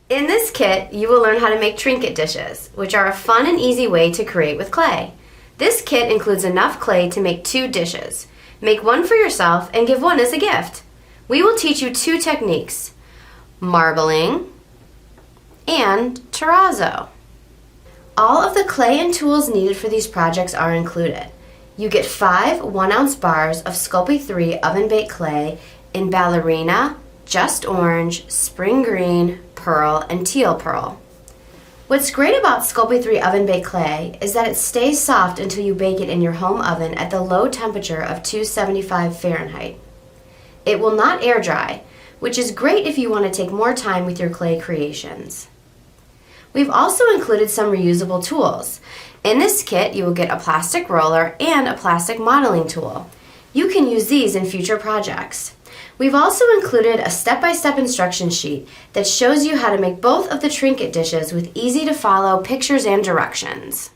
In this kit, you will learn how to make trinket dishes, which are a fun and easy way to create with clay. This kit includes enough clay to make 2 dishes. Make one for yourself and give one as a gift. We will teach you 2 techniques, marbling and terrazzo. All of the clay and tools needed for these projects are included. You get 5 1-ounce bars of Sculpey III oven-baked clay in ballerina, just orange, spring green, pearl, and teal pearl. What's great about Sculpey III oven-baked clay is that it stays soft until you bake it in your home oven at the low temperature of 275 Fahrenheit. It will not air dry, which is great if you want to take more time with your clay creations. We've also included some reusable tools. In this kit, you will get a plastic roller and a plastic modeling tool. You can use these in future projects. We've also included a step-by-step instruction sheet that shows you how to make both of the trinket dishes with easy-to-follow pictures and directions.